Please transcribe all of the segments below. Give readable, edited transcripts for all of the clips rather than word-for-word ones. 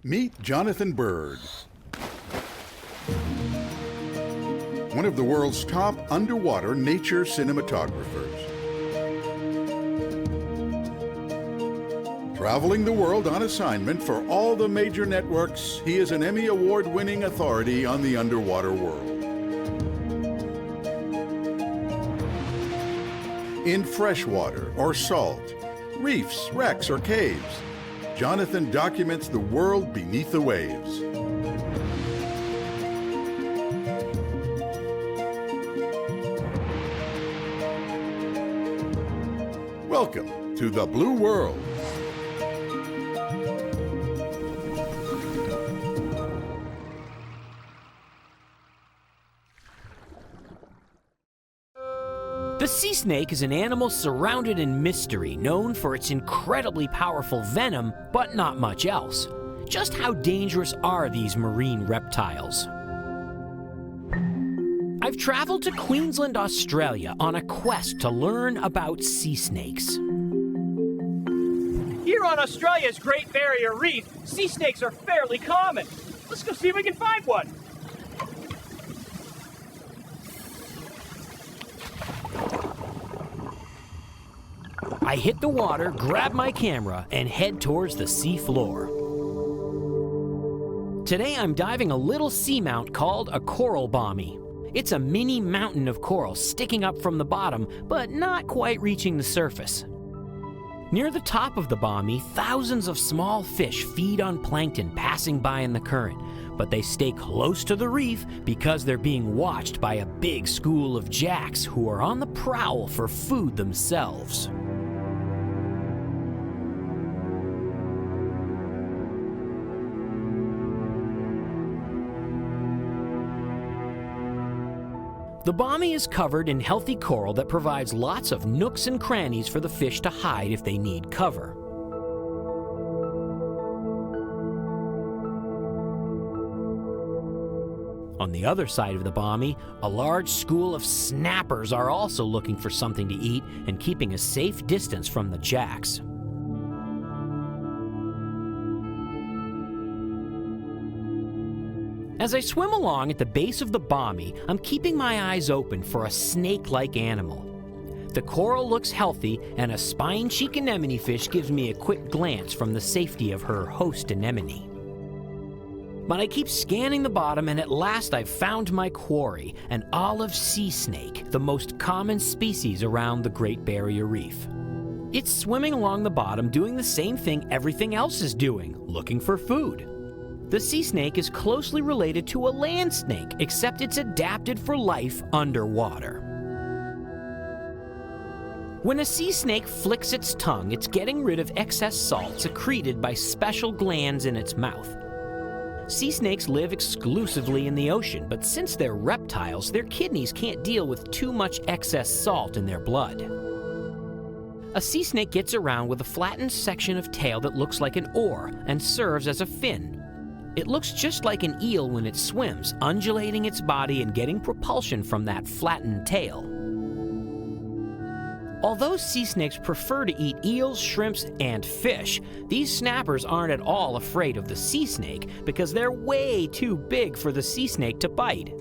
Meet Jonathan Bird, one of the world's top underwater nature cinematographers. Traveling the world on assignment for all the major networks, he is an Emmy Award-winning authority on the underwater world. In freshwater or salt, reefs, wrecks, or caves, Jonathan documents the world beneath the waves. Welcome to the Blue World. The sea snake is an animal surrounded in mystery, known for its incredibly powerful venom, but not much else. Just how dangerous are these marine reptiles? I've traveled to Queensland, Australia on a quest to learn about sea snakes. Here on Australia's Great Barrier Reef, sea snakes are fairly common. Let's go see if we can find one. I hit the water, grab my camera, and head towards the sea floor. Today I'm diving a little seamount called a coral bommy. It's a mini mountain of coral sticking up from the bottom, but not quite reaching the surface. Near the top of the bommy, thousands of small fish feed on plankton passing by in the current, but they stay close to the reef because they're being watched by a big school of jacks who are on the prowl for food themselves. The bommy is covered in healthy coral that provides lots of nooks and crannies for the fish to hide if they need cover. On the other side of the bommy, a large school of snappers are also looking for something to eat and keeping a safe distance from the jacks. As I swim along at the base of the bommy, I'm keeping my eyes open for a snake-like animal. The coral looks healthy, and a spine-cheek anemone fish gives me a quick glance from the safety of her host anemone. But I keep scanning the bottom, and at last I've found my quarry, an olive sea snake, the most common species around the Great Barrier Reef. It's swimming along the bottom, doing the same thing everything else is doing, looking for food. The sea snake is closely related to a land snake, except it's adapted for life underwater. When a sea snake flicks its tongue, it's getting rid of excess salt secreted by special glands in its mouth. Sea snakes live exclusively in the ocean, but since they're reptiles, their kidneys can't deal with too much excess salt in their blood. A sea snake gets around with a flattened section of tail that looks like an oar and serves as a fin. It looks just like an eel when it swims, undulating its body and getting propulsion from that flattened tail. Although sea snakes prefer to eat eels, shrimps, and fish, these snappers aren't at all afraid of the sea snake because they're way too big for the sea snake to bite.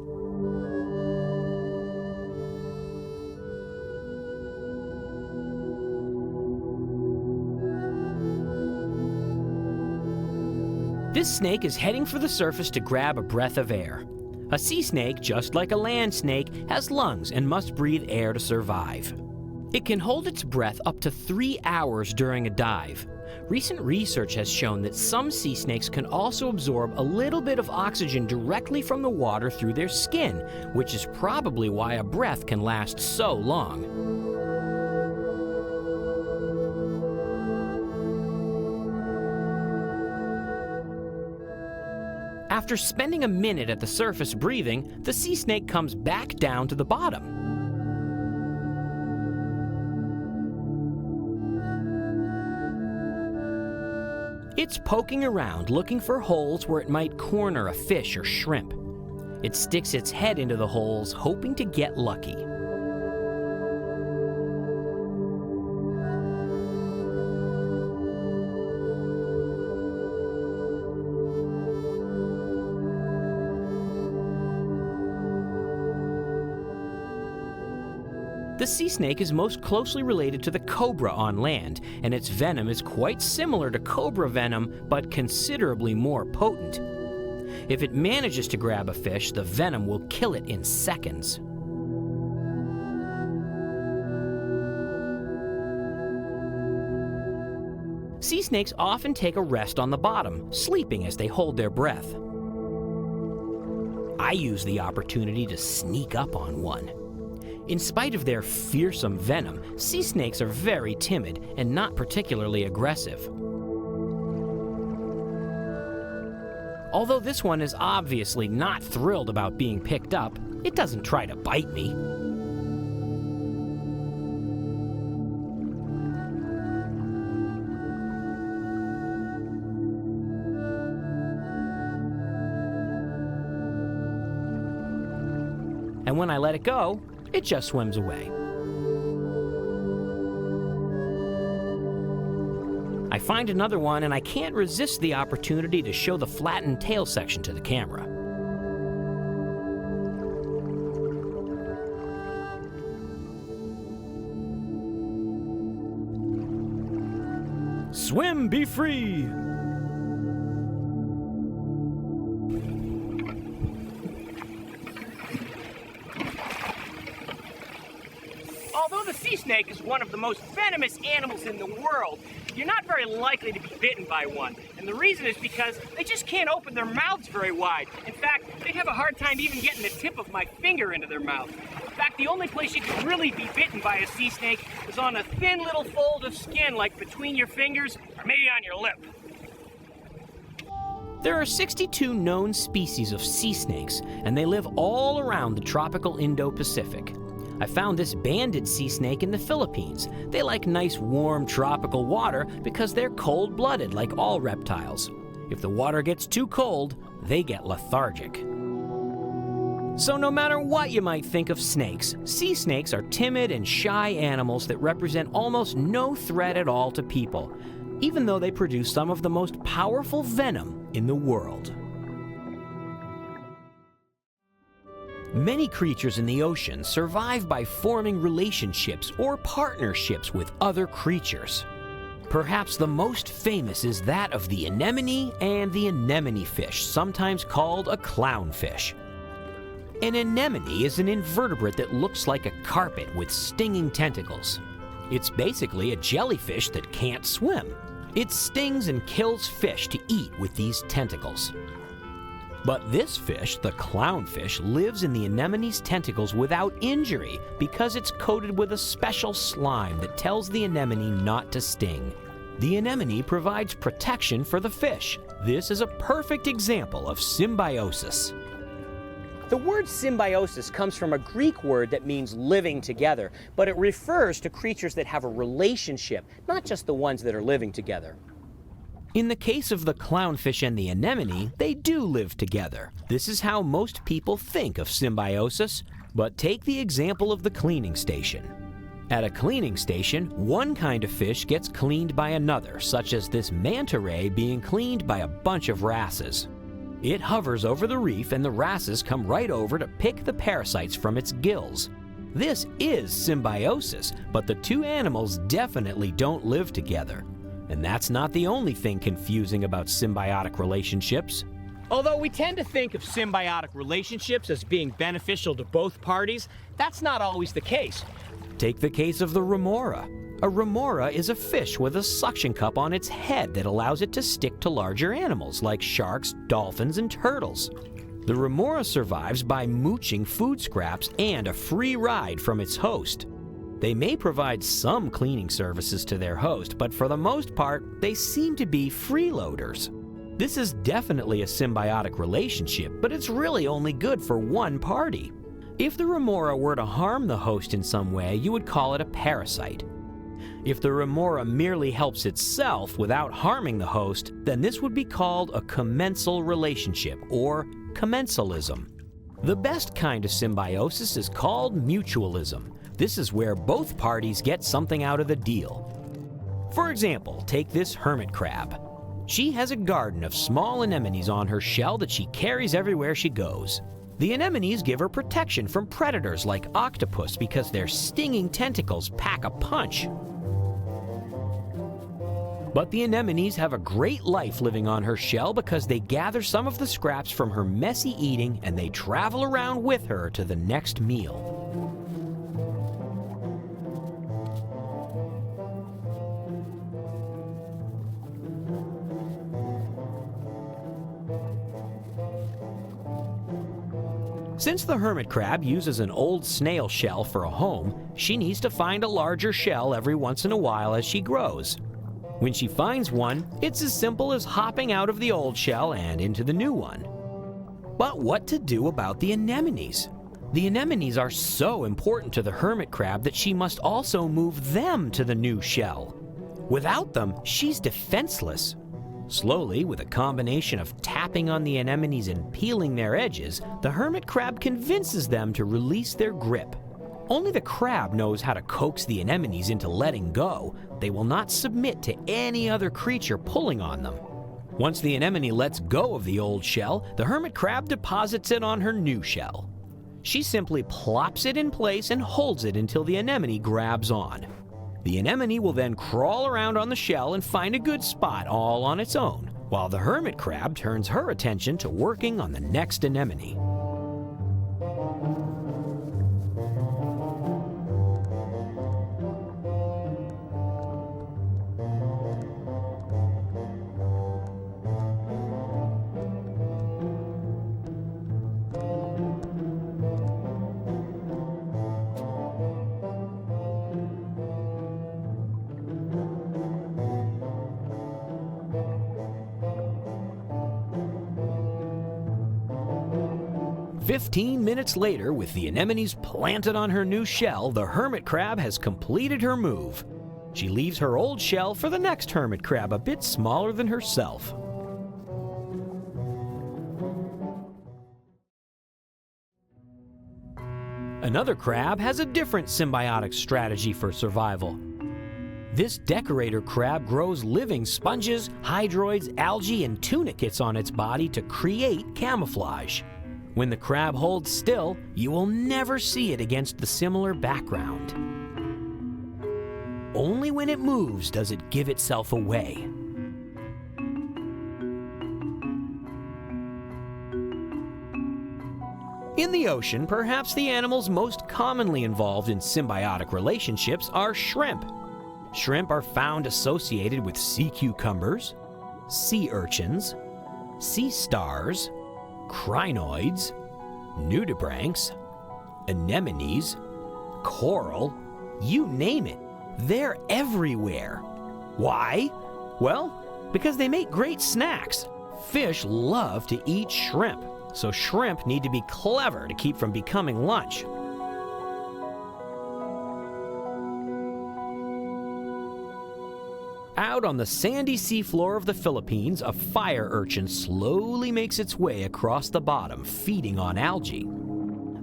This snake is heading for the surface to grab a breath of air. A sea snake, just like a land snake, has lungs and must breathe air to survive. It can hold its breath up to 3 hours during a dive. Recent research has shown that some sea snakes can also absorb a little bit of oxygen directly from the water through their skin, which is probably why a breath can last so long. After spending a minute at the surface breathing, the sea snake comes back down to the bottom. It's poking around, looking for holes where it might corner a fish or shrimp. It sticks its head into the holes, hoping to get lucky. The sea snake is most closely related to the cobra on land, and its venom is quite similar to cobra venom, but considerably more potent. If it manages to grab a fish, the venom will kill it in seconds. Sea snakes often take a rest on the bottom, sleeping as they hold their breath. I use the opportunity to sneak up on one. In spite of their fearsome venom, sea snakes are very timid and not particularly aggressive. Although this one is obviously not thrilled about being picked up, it doesn't try to bite me. And when I let it go, it just swims away. I find another one and I can't resist the opportunity to show the flattened tail section to the camera. Swim, be free! Although the sea snake is one of the most venomous animals in the world, you're not very likely to be bitten by one. And the reason is because they just can't open their mouths very wide. In fact, they have a hard time even getting the tip of my finger into their mouth. In fact, the only place you can really be bitten by a sea snake is on a thin little fold of skin, like between your fingers or maybe on your lip. There are 62 known species of sea snakes, and they live all around the tropical Indo-Pacific. I found this banded sea snake in the Philippines. They like nice, warm, tropical water because they're cold-blooded like all reptiles. If the water gets too cold, they get lethargic. So no matter what you might think of snakes, sea snakes are timid and shy animals that represent almost no threat at all to people, even though they produce some of the most powerful venom in the world. Many creatures in the ocean survive by forming relationships or partnerships with other creatures. Perhaps the most famous is that of the anemone and the anemone fish, sometimes called a clownfish. An anemone is an invertebrate that looks like a carpet with stinging tentacles. It's basically a jellyfish that can't swim. It stings and kills fish to eat with these tentacles. But this fish, the clownfish, lives in the anemone's tentacles without injury because it's coated with a special slime that tells the anemone not to sting. The anemone provides protection for the fish. This is a perfect example of symbiosis. The word symbiosis comes from a Greek word that means living together, but it refers to creatures that have a relationship, not just the ones that are living together. In the case of the clownfish and the anemone, they do live together. This is how most people think of symbiosis. But take the example of the cleaning station. At a cleaning station, one kind of fish gets cleaned by another, such as this manta ray being cleaned by a bunch of wrasses. It hovers over the reef and the wrasses come right over to pick the parasites from its gills. This is symbiosis, but the two animals definitely don't live together. And that's not the only thing confusing about symbiotic relationships. Although we tend to think of symbiotic relationships as being beneficial to both parties, that's not always the case. Take the case of the remora. A remora is a fish with a suction cup on its head that allows it to stick to larger animals like sharks, dolphins, and turtles. The remora survives by mooching food scraps and a free ride from its host. They may provide some cleaning services to their host, but for the most part, they seem to be freeloaders. This is definitely a symbiotic relationship, but it's really only good for one party. If the remora were to harm the host in some way, you would call it a parasite. If the remora merely helps itself without harming the host, then this would be called a commensal relationship, or commensalism. The best kind of symbiosis is called mutualism. This is where both parties get something out of the deal. For example, take this hermit crab. She has a garden of small anemones on her shell that she carries everywhere she goes. The anemones give her protection from predators like octopus because their stinging tentacles pack a punch. But the anemones have a great life living on her shell because they gather some of the scraps from her messy eating and they travel around with her to the next meal. Since the hermit crab uses an old snail shell for a home, she needs to find a larger shell every once in a while as she grows. When she finds one, it's as simple as hopping out of the old shell and into the new one. But what to do about the anemones? The anemones are so important to the hermit crab that she must also move them to the new shell. Without them, she's defenseless. Slowly, with a combination of tapping on the anemones and peeling their edges, the hermit crab convinces them to release their grip. Only the crab knows how to coax the anemones into letting go. They will not submit to any other creature pulling on them. Once the anemone lets go of the old shell, the hermit crab deposits it on her new shell. She simply plops it in place and holds it until the anemone grabs on. The anemone will then crawl around on the shell and find a good spot all on its own, while the hermit crab turns her attention to working on the next anemone. "15 minutes later, with the anemones planted on her new shell, the hermit crab has completed her move. She leaves her old shell for the next hermit crab a bit smaller than herself. Another crab has a different symbiotic strategy for survival. This decorator crab grows living sponges, hydroids, algae, and tunicates on its body to create camouflage. When the crab holds still, you will never see it against the similar background. Only when it moves does it give itself away. In the ocean, perhaps the animals most commonly involved in symbiotic relationships are shrimp. Shrimp are found associated with sea cucumbers, sea urchins, sea stars, crinoids, nudibranchs, anemones, coral, you name it. They're everywhere. Why? Well, because they make great snacks. Fish love to eat shrimp, so shrimp need to be clever to keep from becoming lunch. Out on the sandy seafloor of the Philippines, a fire urchin slowly makes its way across the bottom, feeding on algae.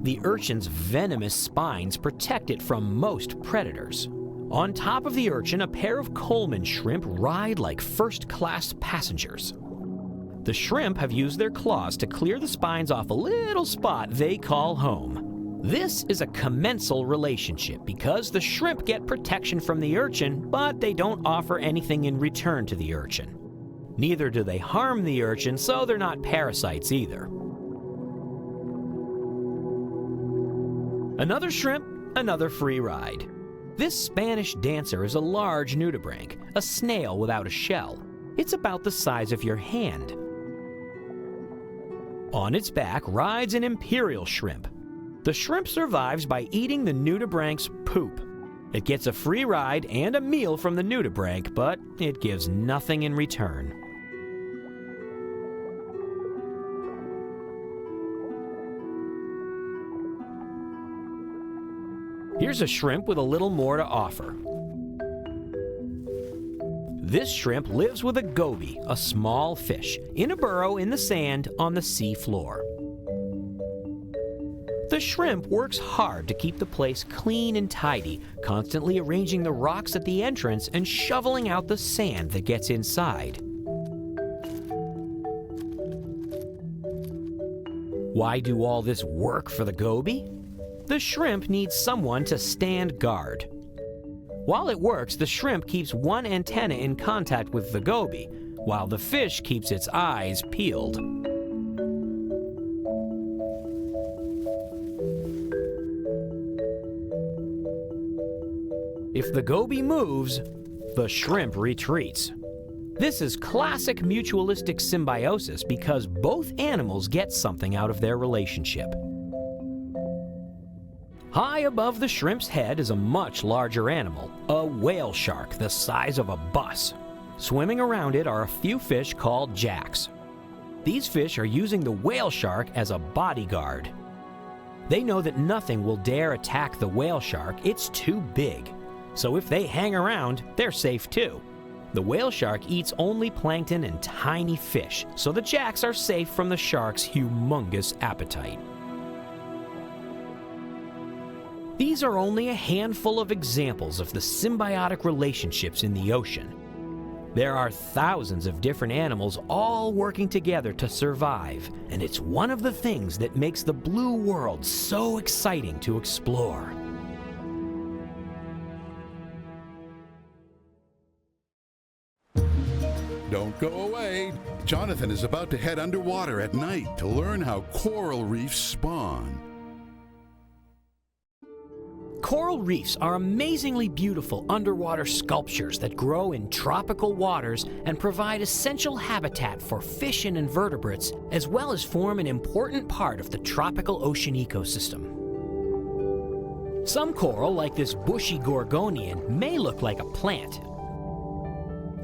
The urchin's venomous spines protect it from most predators. On top of the urchin, a pair of Coleman shrimp ride like first-class passengers. The shrimp have used their claws to clear the spines off a little spot they call home. This is a commensal relationship because the shrimp get protection from the urchin, but they don't offer anything in return to the urchin. Neither do they harm the urchin, so they're not parasites either. Another shrimp, another free ride. This Spanish dancer is a large nudibranch, a snail without a shell. It's about the size of your hand. On its back rides an imperial shrimp. The shrimp survives by eating the nudibranch's poop. It gets a free ride and a meal from the nudibranch, but it gives nothing in return. Here's a shrimp with a little more to offer. This shrimp lives with a goby, a small fish, in a burrow in the sand on the sea floor. The shrimp works hard to keep the place clean and tidy, constantly arranging the rocks at the entrance and shoveling out the sand that gets inside. Why do all this work for the goby? The shrimp needs someone to stand guard. While it works, the shrimp keeps one antenna in contact with the goby, while the fish keeps its eyes peeled. If the goby moves, the shrimp retreats. This is classic mutualistic symbiosis because both animals get something out of their relationship. High above the shrimp's head is a much larger animal, a whale shark the size of a bus. Swimming around it are a few fish called jacks. These fish are using the whale shark as a bodyguard. They know that nothing will dare attack the whale shark, it's too big. So if they hang around, they're safe too. The whale shark eats only plankton and tiny fish, so the jacks are safe from the shark's humongous appetite. These are only a handful of examples of the symbiotic relationships in the ocean. There are thousands of different animals all working together to survive, and it's one of the things that makes the blue world so exciting to explore. Don't go away. Jonathan is about to head underwater at night to learn how coral reefs spawn. Coral reefs are amazingly beautiful underwater sculptures that grow in tropical waters and provide essential habitat for fish and invertebrates, as well as form an important part of the tropical ocean ecosystem. Some coral, like this bushy gorgonian, may look like a plant.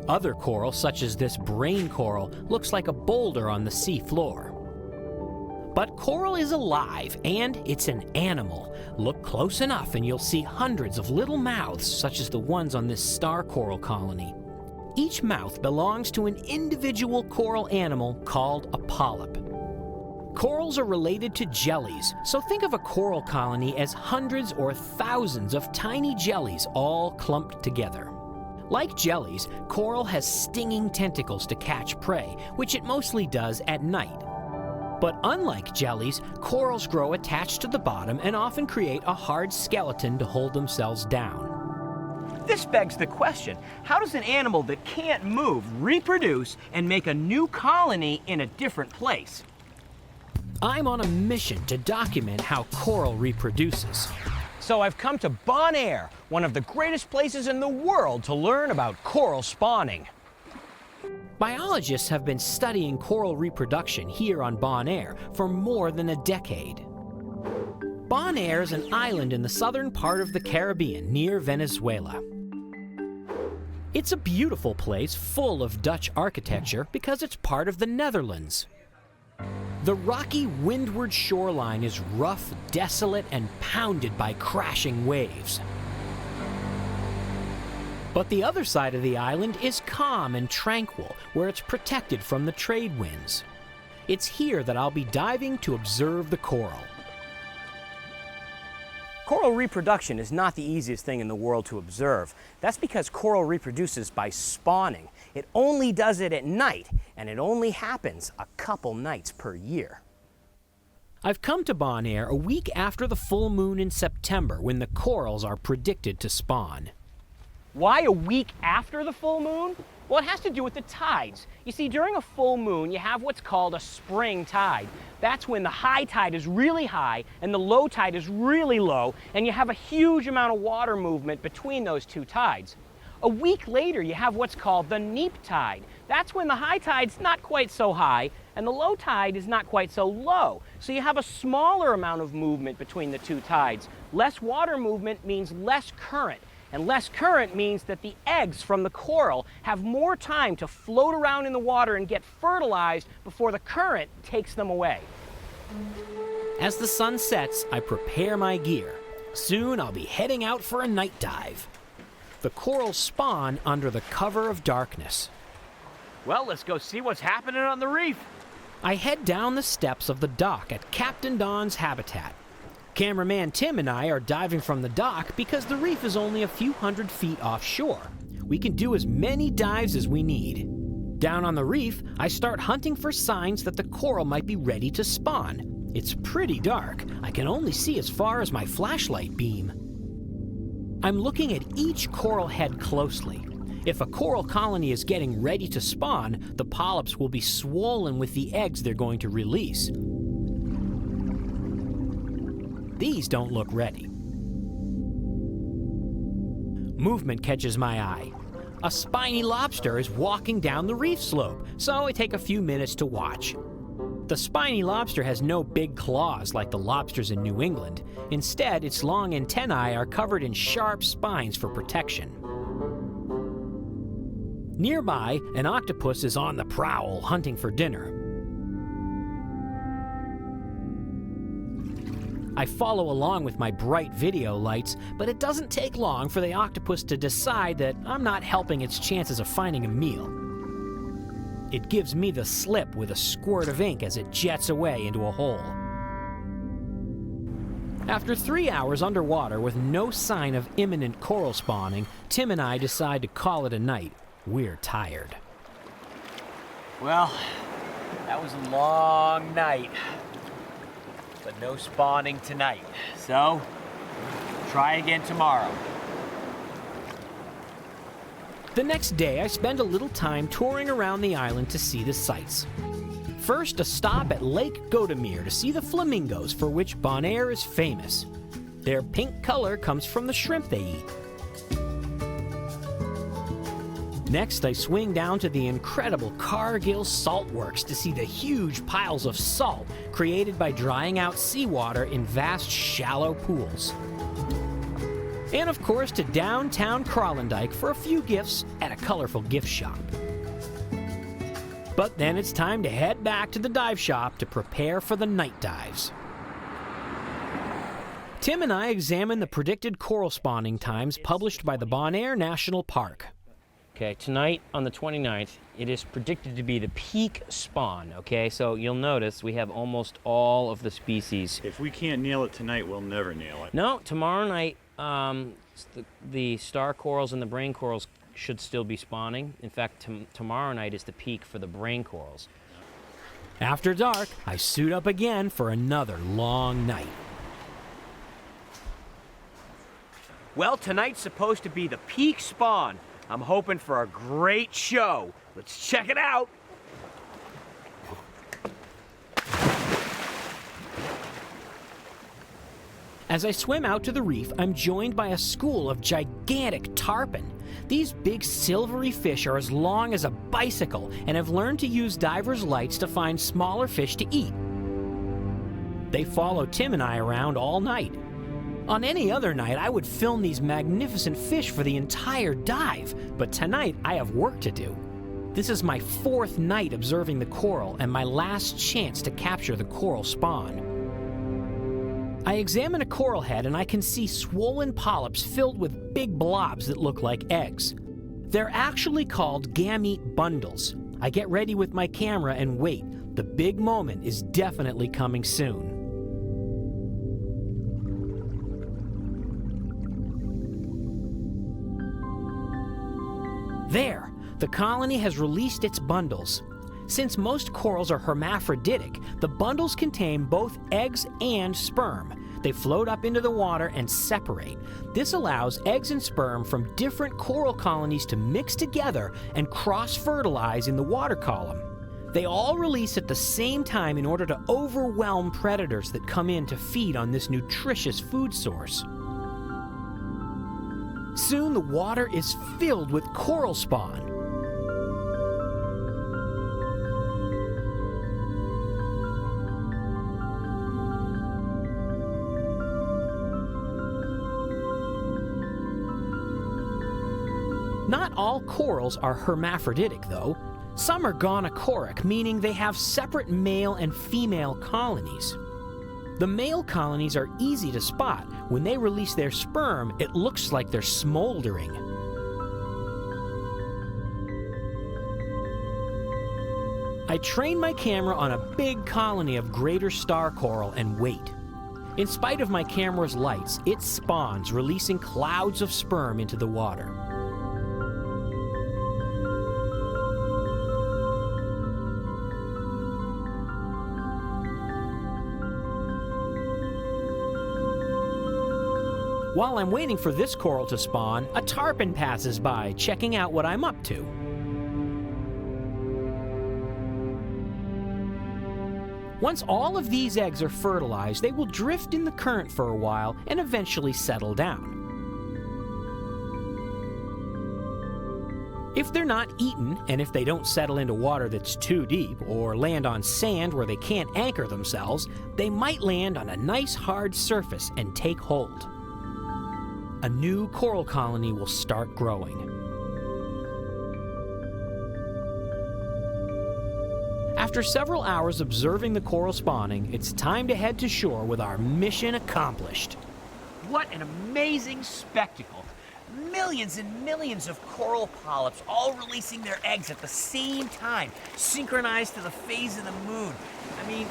Other coral, such as this brain coral, looks like a boulder on the sea floor. But coral is alive, and it's an animal. Look close enough and you'll see hundreds of little mouths, such as the ones on this star coral colony. Each mouth belongs to an individual coral animal called a polyp. Corals are related to jellies, so think of a coral colony as hundreds or thousands of tiny jellies all clumped together. Like jellies, coral has stinging tentacles to catch prey, which it mostly does at night. But unlike jellies, corals grow attached to the bottom and often create a hard skeleton to hold themselves down. This begs the question, how does an animal that can't move reproduce and make a new colony in a different place? I'm on a mission to document how coral reproduces. So I've come to Bonaire, one of the greatest places in the world to learn about coral spawning. Biologists have been studying coral reproduction here on Bonaire for more than a decade. Bonaire is an island in the southern part of the Caribbean near Venezuela. It's a beautiful place full of Dutch architecture because it's part of the Netherlands. The rocky windward shoreline is rough, desolate, and pounded by crashing waves. But the other side of the island is calm and tranquil, where it's protected from the trade winds. It's here that I'll be diving to observe the coral. Coral reproduction is not the easiest thing in the world to observe. That's because coral reproduces by spawning. It only does it at night, and it only happens a couple nights per year. I've come to Bonaire a week after the full moon in September, when the corals are predicted to spawn. Why a week after the full moon? Well, it has to do with the tides. You see, during a full moon, you have what's called a spring tide. That's when the high tide is really high and the low tide is really low, and you have a huge amount of water movement between those two tides. A week later, you have what's called the neap tide. That's when the high tide's not quite so high and the low tide is not quite so low. So you have a smaller amount of movement between the two tides. Less water movement means less current. And less current means that the eggs from the coral have more time to float around in the water and get fertilized before the current takes them away. As the sun sets, I prepare my gear. Soon I'll be heading out for a night dive. The corals spawn under the cover of darkness. Well, let's go see what's happening on the reef. I head down the steps of the dock at Captain Don's habitat. Cameraman Tim and I are diving from the dock because the reef is only a few hundred feet offshore. We can do as many dives as we need. Down on the reef, I start hunting for signs that the coral might be ready to spawn. It's pretty dark. I can only see as far as my flashlight beam. I'm looking at each coral head closely. If a coral colony is getting ready to spawn, the polyps will be swollen with the eggs they're going to release. These don't look ready. Movement catches my eye. A spiny lobster is walking down the reef slope, so I take a few minutes to watch. The spiny lobster has no big claws like the lobsters in New England. Instead, its long antennae are covered in sharp spines for protection. Nearby, an octopus is on the prowl, hunting for dinner. I follow along with my bright video lights, but it doesn't take long for the octopus to decide that I'm not helping its chances of finding a meal. It gives me the slip with a squirt of ink as it jets away into a hole. After 3 hours underwater with no sign of imminent coral spawning, Tim and I decide to call it a night. We're tired. Well, that was a long night, but no spawning tonight. So, try again tomorrow. The next day, I spend a little time touring around the island to see the sights. First, a stop at Lake Godemere to see the flamingos, for which Bonaire is famous. Their pink color comes from the shrimp they eat. Next, I swing down to the incredible Cargill Salt Works to see the huge piles of salt created by drying out seawater in vast, shallow pools. And of course, to downtown Kralendijk for a few gifts at a colorful gift shop. But then it's time to head back to the dive shop to prepare for the night dives. Tim and I examine the predicted coral spawning times published by the Bonaire National Park. Okay, tonight on the 29th, it is predicted to be the peak spawn, okay? So you'll notice we have almost all of the species. If we can't nail it tonight, we'll never nail it. No, tomorrow night, the star corals and the brain corals should still be spawning. In fact, tomorrow night is the peak for the brain corals. After dark, I suit up again for another long night. Well, tonight's supposed to be the peak spawn. I'm hoping for a great show. Let's check it out. As I swim out to the reef, I'm joined by a school of gigantic tarpon. These big silvery fish are as long as a bicycle and have learned to use divers' lights to find smaller fish to eat. They follow Tim and I around all night. On any other night, I would film these magnificent fish for the entire dive, but tonight I have work to do. This is my 4th night observing the coral and my last chance to capture the coral spawn. I examine a coral head and I can see swollen polyps filled with big blobs that look like eggs. They're actually called gamete bundles. I get ready with my camera and wait. The big moment is definitely coming soon. There, the colony has released its bundles. Since most corals are hermaphroditic, the bundles contain both eggs and sperm. They float up into the water and separate. This allows eggs and sperm from different coral colonies to mix together and cross-fertilize in the water column. They all release at the same time in order to overwhelm predators that come in to feed on this nutritious food source. Soon the water is filled with coral spawn. Not all corals are hermaphroditic, though. Some are gonochoric, meaning they have separate male and female colonies. The male colonies are easy to spot. When they release their sperm, it looks like they're smoldering. I train my camera on a big colony of greater star coral and wait. In spite of my camera's lights, it spawns, releasing clouds of sperm into the water. While I'm waiting for this coral to spawn, a tarpon passes by, checking out what I'm up to. Once all of these eggs are fertilized, they will drift in the current for a while and eventually settle down. If they're not eaten, and if they don't settle into water that's too deep, or land on sand where they can't anchor themselves, they might land on a nice hard surface and take hold. A new coral colony will start growing. After several hours observing the coral spawning, it's time to head to shore with our mission accomplished. What an amazing spectacle. Millions and millions of coral polyps all releasing their eggs at the same time, synchronized to the phase of the moon. I mean,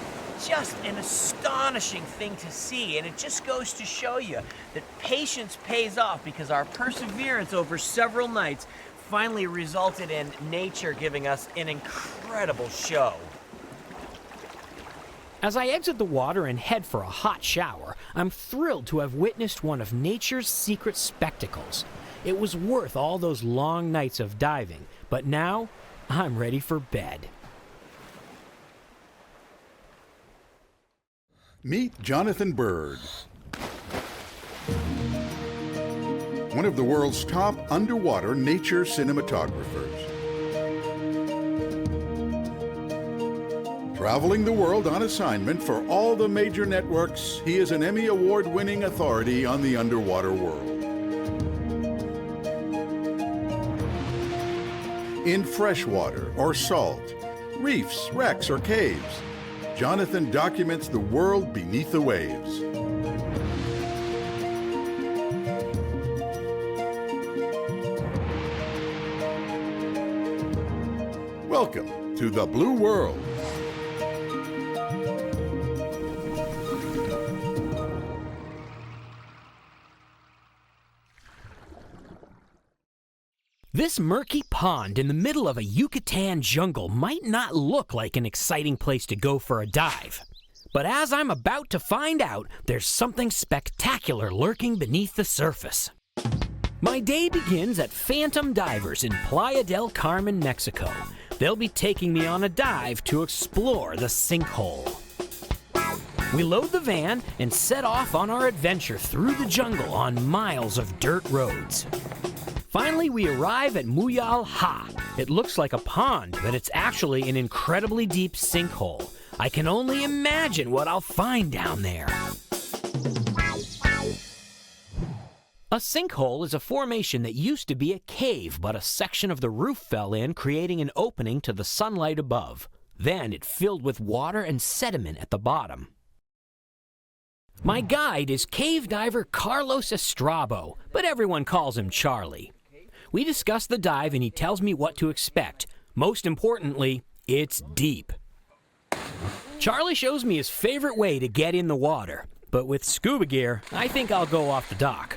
just an astonishing thing to see, and it just goes to show you that patience pays off, because our perseverance over several nights finally resulted in nature giving us an incredible show. As I exit the water and head for a hot shower, I'm thrilled to have witnessed one of nature's secret spectacles. It was worth all those long nights of diving, but now I'm ready for bed. Meet Jonathan Bird, one of the world's top underwater nature cinematographers. Traveling the world on assignment for all the major networks, he is an Emmy Award-winning authority on the underwater world. In freshwater or salt, reefs, wrecks, or caves, Jonathan documents the world beneath the waves. Welcome to the Blue World. This murky pond in the middle of a Yucatan jungle might not look like an exciting place to go for a dive. But as I'm about to find out, there's something spectacular lurking beneath the surface. My day begins at Phantom Divers in Playa del Carmen, Mexico. They'll be taking me on a dive to explore the sinkhole. We load the van and set off on our adventure through the jungle on miles of dirt roads. Finally, we arrive at Muyal Ha. It looks like a pond, but it's actually an incredibly deep sinkhole. I can only imagine what I'll find down there. A sinkhole is a formation that used to be a cave, but a section of the roof fell in, creating an opening to the sunlight above. Then it filled with water and sediment at the bottom. My guide is cave diver Carlos Estrabo, but everyone calls him Charlie. We discuss the dive and he tells me what to expect. Most importantly, it's deep. Charlie shows me his favorite way to get in the water, but with scuba gear, I think I'll go off the dock.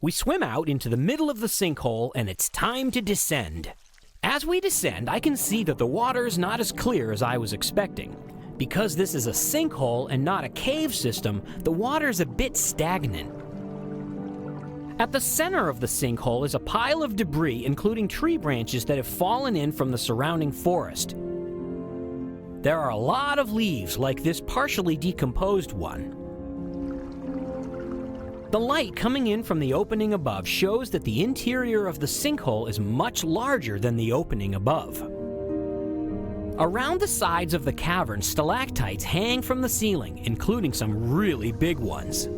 We swim out into the middle of the sinkhole and it's time to descend. As we descend, I can see that the water is not as clear as I was expecting. Because this is a sinkhole and not a cave system, the water's a bit stagnant. At the center of the sinkhole is a pile of debris, including tree branches that have fallen in from the surrounding forest. There are a lot of leaves, like this partially decomposed one. The light coming in from the opening above shows that the interior of the sinkhole is much larger than the opening above. Around the sides of the cavern, stalactites hang from the ceiling, including some really big ones.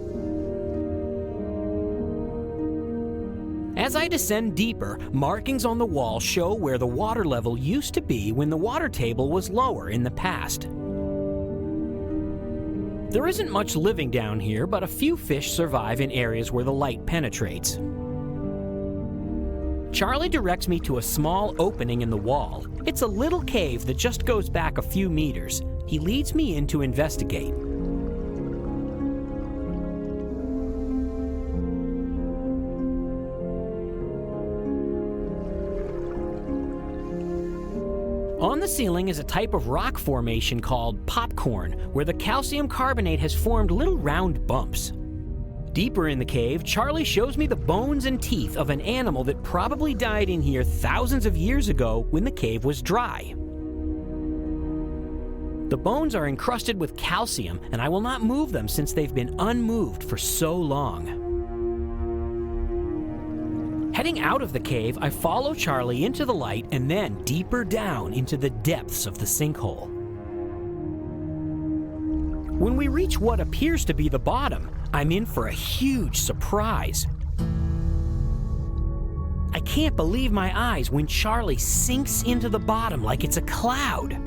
As I descend deeper, markings on the wall show where the water level used to be when the water table was lower in the past. There isn't much living down here, but a few fish survive in areas where the light penetrates. Charlie directs me to a small opening in the wall. It's a little cave that just goes back a few meters. He leads me in to investigate. On the ceiling is a type of rock formation called popcorn, where the calcium carbonate has formed little round bumps. Deeper in the cave, Charlie shows me the bones and teeth of an animal that probably died in here thousands of years ago when the cave was dry. The bones are encrusted with calcium, and I will not move them since they've been unmoved for so long. Heading out of the cave, I follow Charlie into the light and then deeper down into the depths of the sinkhole. When we reach what appears to be the bottom, I'm in for a huge surprise. I can't believe my eyes when Charlie sinks into the bottom like it's a cloud.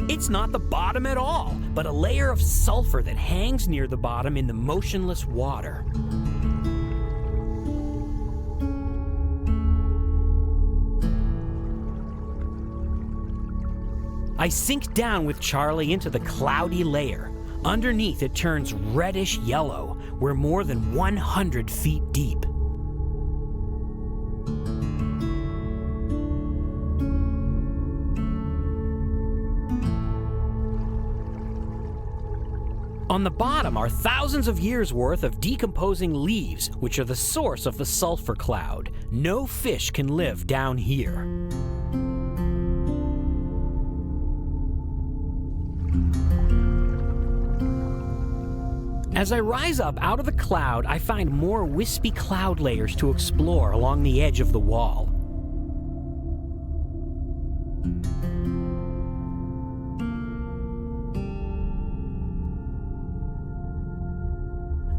It's not the bottom at all, but a layer of sulfur that hangs near the bottom in the motionless water. I sink down with Charlie into the cloudy layer. Underneath, it turns reddish yellow. We're more than 100 feet deep. On the bottom are thousands of years' worth of decomposing leaves, which are the source of the sulfur cloud. No fish can live down here. As I rise up out of the cloud, I find more wispy cloud layers to explore along the edge of the wall.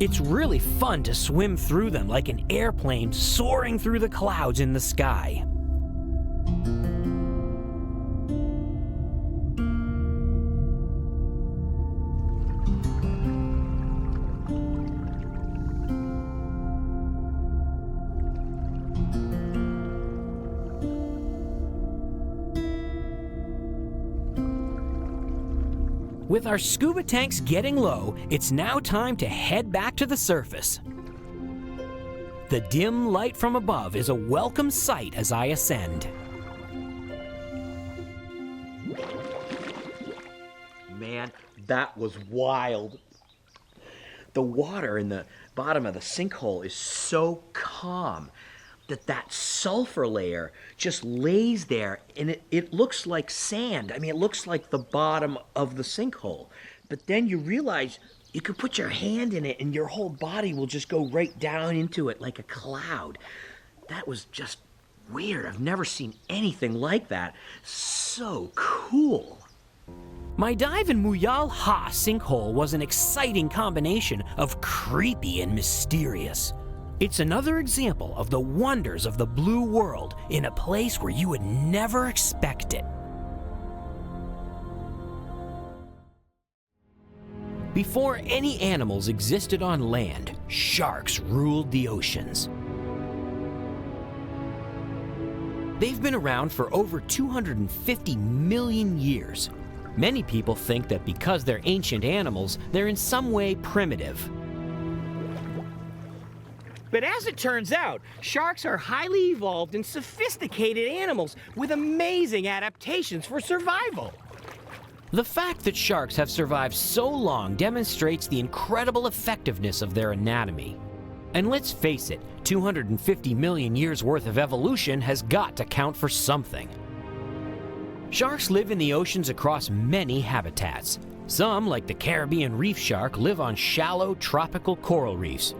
It's really fun to swim through them like an airplane soaring through the clouds in the sky. With our scuba tanks getting low, it's now time to head back to the surface. The dim light from above is a welcome sight as I ascend. Man, that was wild. The water in the bottom of the sinkhole is so calm that sulfur layer just lays there, and it looks like sand. I mean, it looks like the bottom of the sinkhole. But then you realize you could put your hand in it and your whole body will just go right down into it like a cloud. That was just weird. I've never seen anything like that. So cool. My dive in Muyal Ha sinkhole was an exciting combination of creepy and mysterious. It's another example of the wonders of the blue world in a place where you would never expect it. Before any animals existed on land, sharks ruled the oceans. They've been around for over 250 million years. Many people think that because they're ancient animals, they're in some way primitive. But as it turns out, sharks are highly evolved and sophisticated animals with amazing adaptations for survival. The fact that sharks have survived so long demonstrates the incredible effectiveness of their anatomy. And let's face it, 250 million years worth of evolution has got to count for something. Sharks live in the oceans across many habitats. Some, like the Caribbean reef shark, live on shallow tropical coral reefs.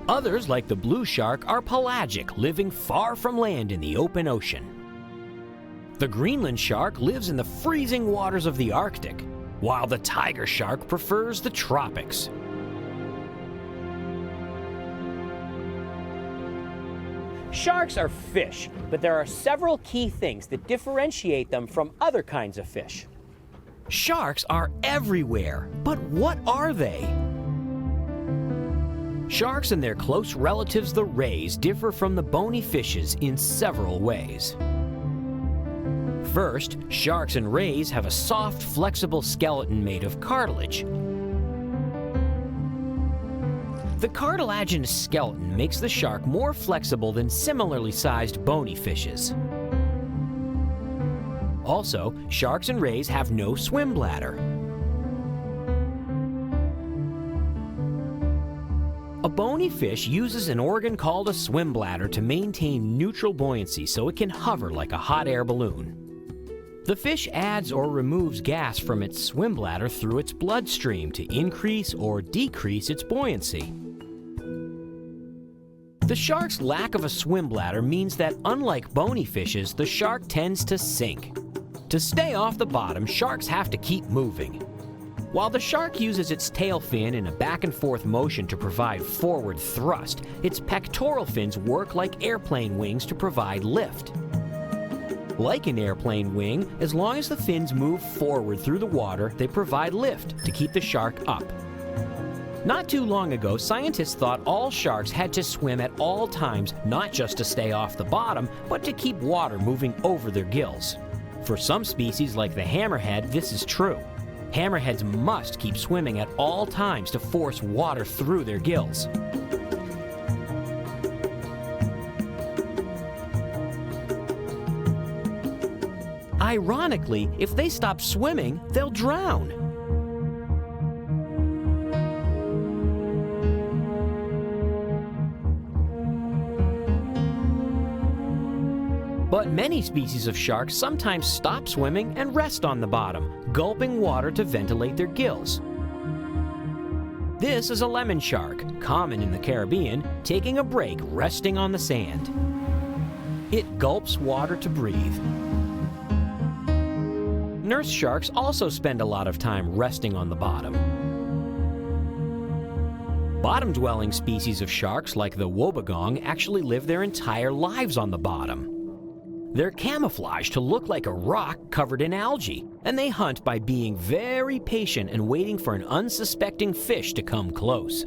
Others, like the blue shark, are pelagic, living far from land in the open ocean. The Greenland shark lives in the freezing waters of the Arctic, while the tiger shark prefers the tropics. Sharks are fish, but there are several key things that differentiate them from other kinds of fish. Sharks are everywhere, but what are they? Sharks and their close relatives, the rays, differ from the bony fishes in several ways. First, sharks and rays have a soft, flexible skeleton made of cartilage. The cartilaginous skeleton makes the shark more flexible than similarly sized bony fishes. Also, sharks and rays have no swim bladder. A bony fish uses an organ called a swim bladder to maintain neutral buoyancy so it can hover like a hot air balloon. The fish adds or removes gas from its swim bladder through its bloodstream to increase or decrease its buoyancy. The shark's lack of a swim bladder means that, unlike bony fishes, the shark tends to sink. To stay off the bottom, sharks have to keep moving. While the shark uses its tail fin in a back and forth motion to provide forward thrust, its pectoral fins work like airplane wings to provide lift. Like an airplane wing, as long as the fins move forward through the water, they provide lift to keep the shark up. Not too long ago, scientists thought all sharks had to swim at all times, not just to stay off the bottom, but to keep water moving over their gills. For some species like the hammerhead, this is true. Hammerheads must keep swimming at all times to force water through their gills. Ironically, if they stop swimming, they'll drown. But many species of sharks sometimes stop swimming and rest on the bottom, gulping water to ventilate their gills. This is a lemon shark, common in the Caribbean, taking a break resting on the sand. It gulps water to breathe. Nurse sharks also spend a lot of time resting on the bottom. Bottom-dwelling species of sharks, like the wobbegong, actually live their entire lives on the bottom. They're camouflaged to look like a rock covered in algae, and they hunt by being very patient and waiting for an unsuspecting fish to come close.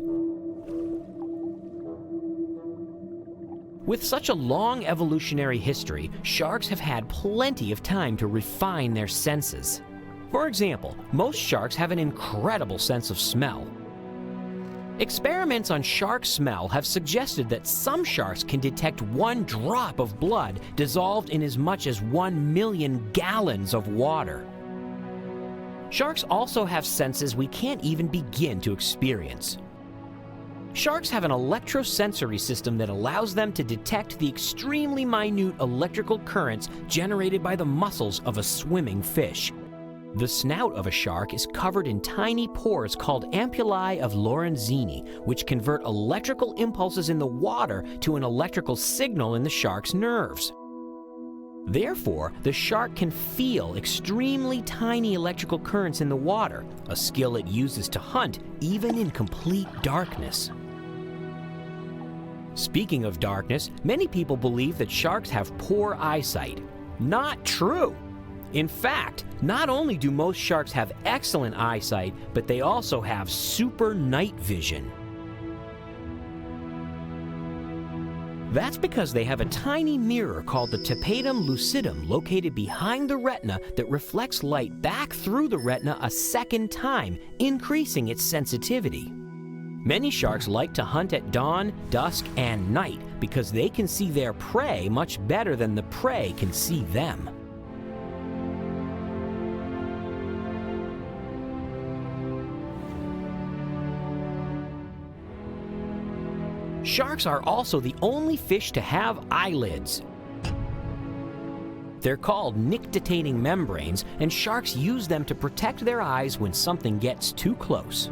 With such a long evolutionary history, sharks have had plenty of time to refine their senses. For example, most sharks have an incredible sense of smell. Experiments on shark smell have suggested that some sharks can detect 1 drop of blood dissolved in as much as 1 million gallons of water. Sharks also have senses we can't even begin to experience. Sharks have an electrosensory system that allows them to detect the extremely minute electrical currents generated by the muscles of a swimming fish. The snout of a shark is covered in tiny pores called ampullae of Lorenzini, which convert electrical impulses in the water to an electrical signal in the shark's nerves. Therefore, the shark can feel extremely tiny electrical currents in the water, a skill it uses to hunt even in complete darkness. Speaking of darkness, many people believe that sharks have poor eyesight. Not true! In fact, not only do most sharks have excellent eyesight, but they also have super night vision. That's because they have a tiny mirror called the tapetum lucidum located behind the retina that reflects light back through the retina a second time, increasing its sensitivity. Many sharks like to hunt at dawn, dusk, and night because they can see their prey much better than the prey can see them. Sharks are also the only fish to have eyelids. They're called nictitating membranes, and sharks use them to protect their eyes when something gets too close.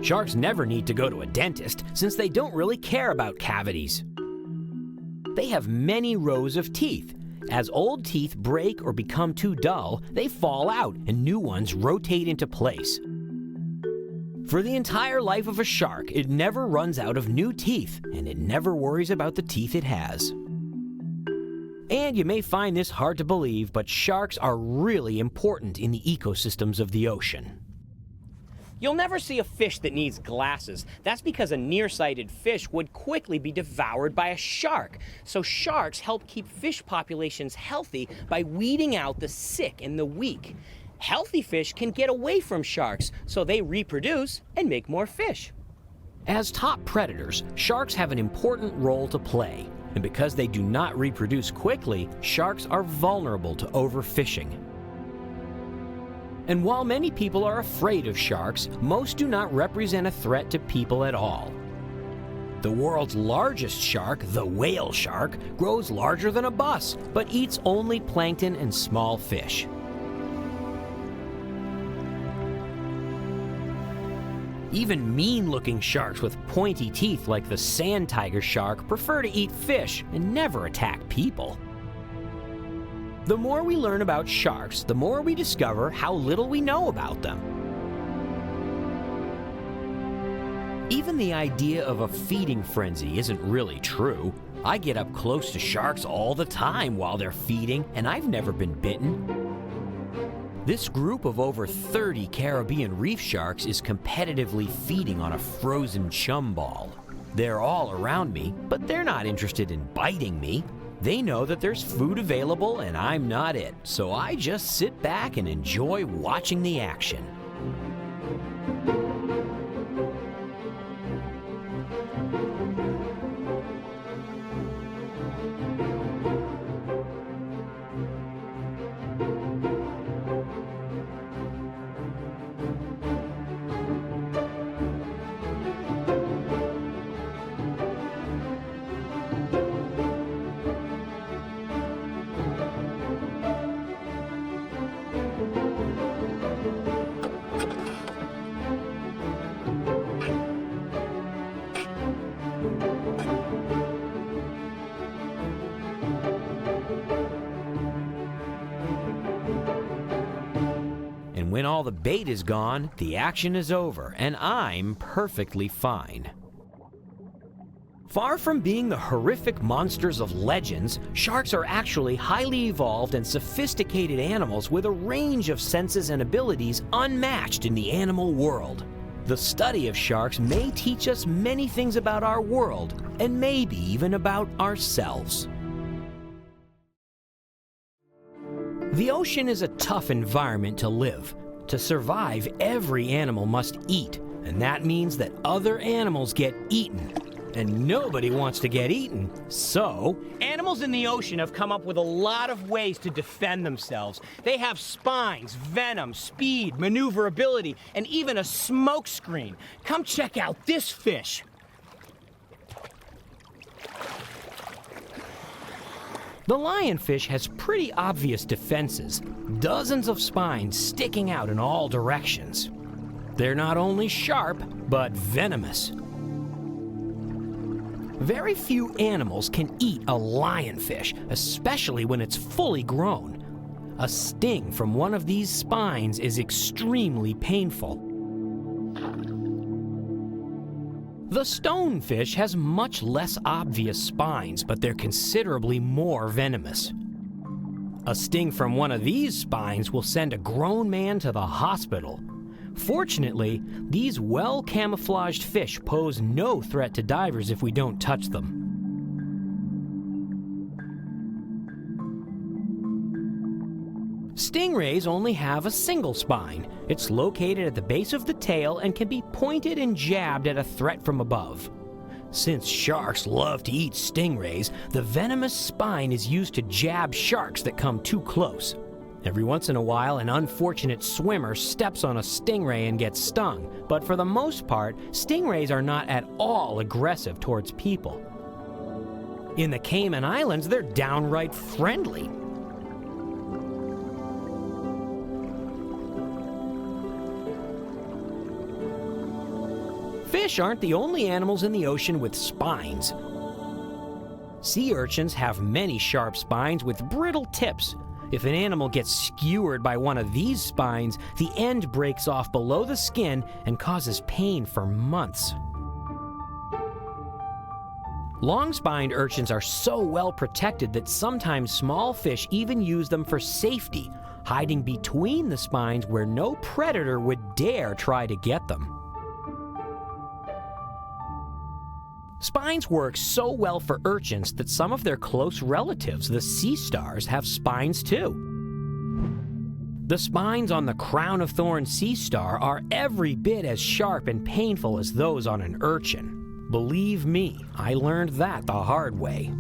Sharks never need to go to a dentist since they don't really care about cavities. They have many rows of teeth. As old teeth break or become too dull, they fall out and new ones rotate into place. For the entire life of a shark, it never runs out of new teeth, and it never worries about the teeth it has. And you may find this hard to believe, but sharks are really important in the ecosystems of the ocean. You'll never see a fish that needs glasses. That's because a nearsighted fish would quickly be devoured by a shark. So sharks help keep fish populations healthy by weeding out the sick and the weak. Healthy fish can get away from sharks, so they reproduce and make more fish. As top predators, sharks have an important role to play. And because they do not reproduce quickly, sharks are vulnerable to overfishing. And while many people are afraid of sharks, most do not represent a threat to people at all. The world's largest shark, the whale shark, grows larger than a bus, but eats only plankton and small fish. Even mean-looking sharks with pointy teeth like the sand tiger shark prefer to eat fish and never attack people. The more we learn about sharks, the more we discover how little we know about them. Even the idea of a feeding frenzy isn't really true. I get up close to sharks all the time while they're feeding, and I've never been bitten. This group of over 30 Caribbean reef sharks is competitively feeding on a frozen chum ball. They're all around me, but they're not interested in biting me. They know that there's food available and I'm not it, so I just sit back and enjoy watching the action. When all the bait is gone, the action is over, and I'm perfectly fine. Far from being the horrific monsters of legends, sharks are actually highly evolved and sophisticated animals with a range of senses and abilities unmatched in the animal world. The study of sharks may teach us many things about our world, and maybe even about ourselves. The ocean is a tough environment to live. To survive, every animal must eat, and that means that other animals get eaten. And nobody wants to get eaten, so Animals in the ocean have come up with a lot of ways to defend themselves. They have spines, venom, speed, maneuverability, and even a smokescreen. Come check out this fish. the lionfish has pretty obvious defenses, dozens of spines sticking out in all directions. They're not only sharp, but venomous. Very few animals can eat a lionfish, especially when it's fully grown. A sting from one of these spines is extremely painful. The stonefish has much less obvious spines, but they're considerably more venomous. A sting from one of these spines will send a grown man to the hospital. Fortunately, these well-camouflaged fish pose no threat to divers if we don't touch them. Stingrays only have a single spine. It's located at the base of the tail and can be pointed and jabbed at a threat from above. Since sharks love to eat stingrays, the venomous spine is used to jab sharks that come too close. Every once in a while, an unfortunate swimmer steps on a stingray and gets stung, but for the most part, stingrays are not at all aggressive towards people. In the Cayman Islands, they're downright friendly. Fish aren't the only animals in the ocean with spines. Sea urchins have many sharp spines with brittle tips. If an animal gets skewered by one of these spines, the end breaks off below the skin and causes pain for months. Long-spined urchins are so well protected that sometimes small fish even use them for safety, hiding between the spines where no predator would dare try to get them. Spines work so well for urchins that some of their close relatives, the sea stars, have spines too. The spines on the crown of thorns sea star are every bit as sharp and painful as those on an urchin. Believe me, I learned that the hard way.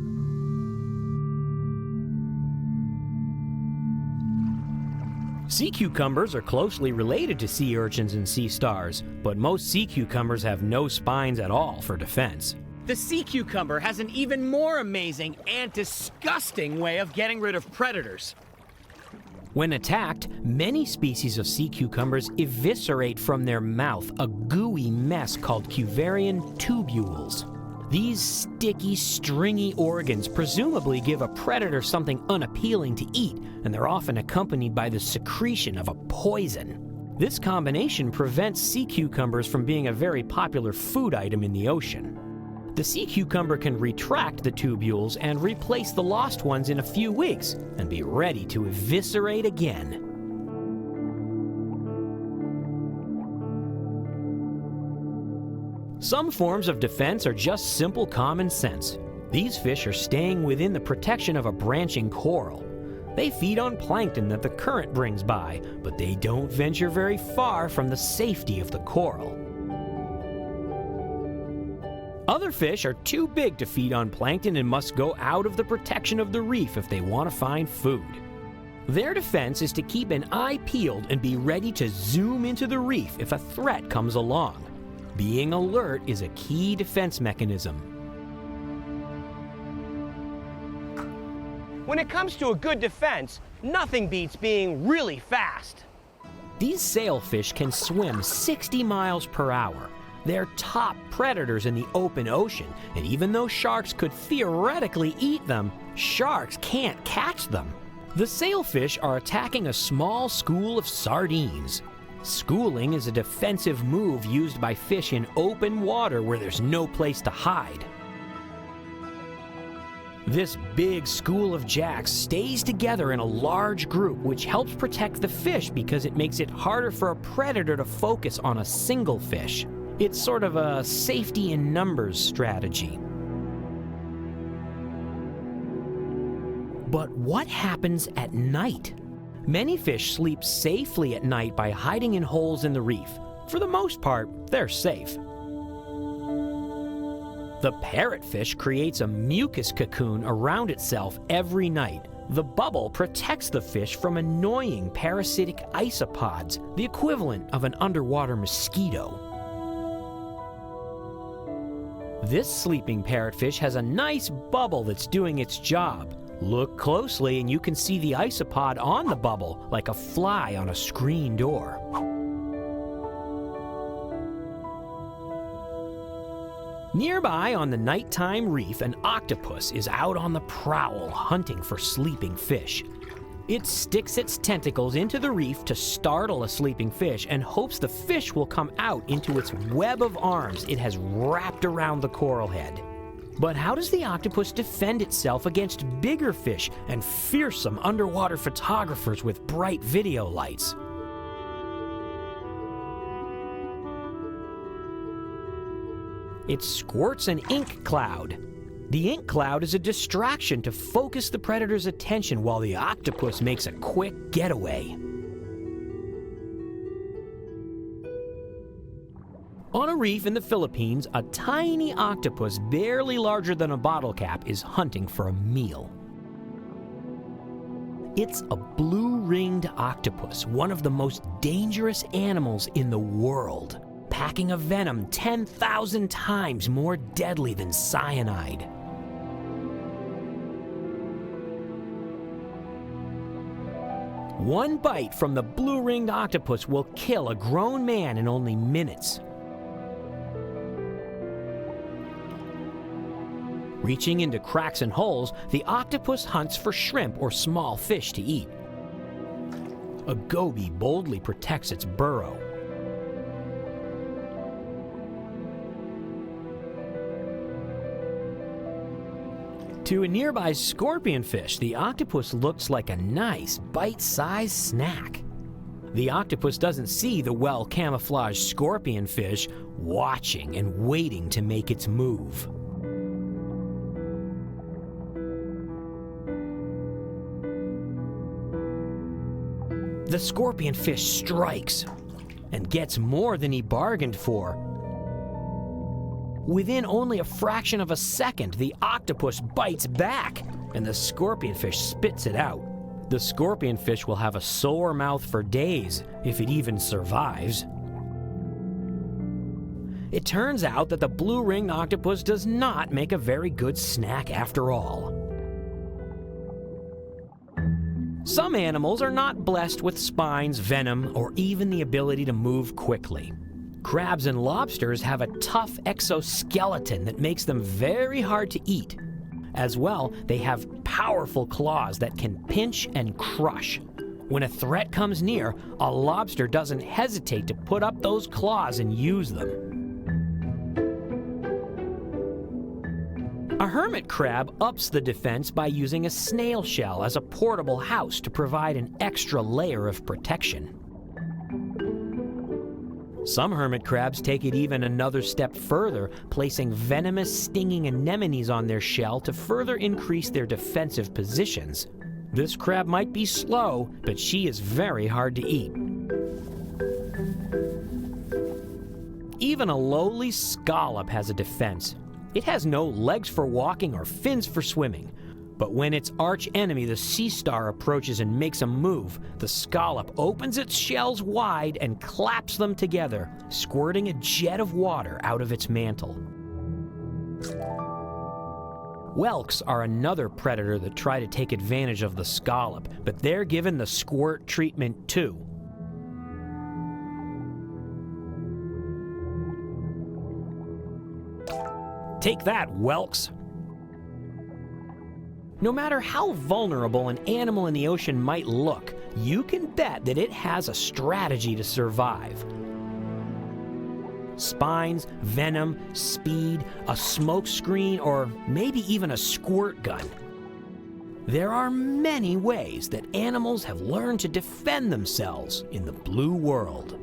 Sea cucumbers are closely related to sea urchins and sea stars, but most sea cucumbers have no spines at all for defense. The sea cucumber has an even more amazing and disgusting way of getting rid of predators. When attacked, many species of sea cucumbers eviscerate from their mouth a gooey mess called cuvarian tubules. These sticky, stringy organs presumably give a predator something unappealing to eat, and they're often accompanied by the secretion of a poison. This combination prevents sea cucumbers from being a very popular food item in the ocean. The sea cucumber can retract the tubules and replace the lost ones in a few weeks and be ready to eviscerate again. Some forms of defense are just simple common sense. These fish are staying within the protection of a branching coral. They feed on plankton that the current brings by, but they don't venture very far from the safety of the coral. Other fish are too big to feed on plankton and must go out of the protection of the reef if they want to find food. Their defense is to keep an eye peeled and be ready to zoom into the reef if a threat comes along. Being alert is a key defense mechanism. When it comes to a good defense, nothing beats being really fast. These sailfish can swim 60 miles per hour. They're top predators in the open ocean, and even though sharks could theoretically eat them, sharks can't catch them. The sailfish are attacking a small school of sardines. Schooling is a defensive move used by fish in open water where there's no place to hide. This big school of jacks stays together in a large group, which helps protect the fish because it makes it harder for a predator to focus on a single fish. It's sort of a safety in numbers strategy. But what happens at night? Many fish sleep safely at night by hiding in holes in the reef. For the most part, they're safe. The parrotfish creates a mucus cocoon around itself every night. The bubble protects the fish from annoying parasitic isopods, the equivalent of an underwater mosquito. This sleeping parrotfish has a nice bubble that's doing its job. Look closely and you can see the isopod on the bubble, like a fly on a screen door. Nearby on the nighttime reef, an octopus is out on the prowl hunting for sleeping fish. It sticks its tentacles into the reef to startle a sleeping fish and hopes the fish will come out into its web of arms it has wrapped around the coral head. But how does the octopus defend itself against bigger fish and fearsome underwater photographers with bright video lights? It squirts an ink cloud. The ink cloud is a distraction to focus the predator's attention while the octopus makes a quick getaway. On a reef in the Philippines, a tiny octopus barely larger than a bottle cap is hunting for a meal. It's a blue-ringed octopus, one of the most dangerous animals in the world, packing a venom 10,000 times more deadly than cyanide. One bite from the blue-ringed octopus will kill a grown man in only minutes. Reaching into cracks and holes, the octopus hunts for shrimp or small fish to eat. A goby boldly protects its burrow. To a nearby scorpionfish, the octopus looks like a nice, bite-sized snack. The octopus doesn't see the well-camouflaged scorpionfish watching and waiting to make its move. The scorpionfish strikes and gets more than he bargained for. Within only a fraction of a second, the octopus bites back, and the scorpionfish spits it out. The scorpionfish will have a sore mouth for days, if it even survives. It turns out that the blue-ringed octopus does not make a very good snack after all. Some animals are not blessed with spines, venom, or even the ability to move quickly. Crabs and lobsters have a tough exoskeleton that makes them very hard to eat. As well, they have powerful claws that can pinch and crush. When a threat comes near, a lobster doesn't hesitate to put up those claws and use them. A hermit crab ups the defense by using a snail shell as a portable house to provide an extra layer of protection. Some hermit crabs take it even another step further, placing venomous, stinging anemones on their shell to further increase their defensive positions. This crab might be slow, but she is very hard to eat. Even a lowly scallop has a defense. It has no legs for walking or fins for swimming. But when its arch-enemy, the sea star, approaches and makes a move, the scallop opens its shells wide and claps them together, squirting a jet of water out of its mantle. Whelks are another predator that try to take advantage of the scallop, but they're given the squirt treatment too. Take that, whelks! No matter how vulnerable an animal in the ocean might look, you can bet that it has a strategy to survive. Spines, venom, speed, a smokescreen, or maybe even a squirt gun. There are many ways that animals have learned to defend themselves in the blue world.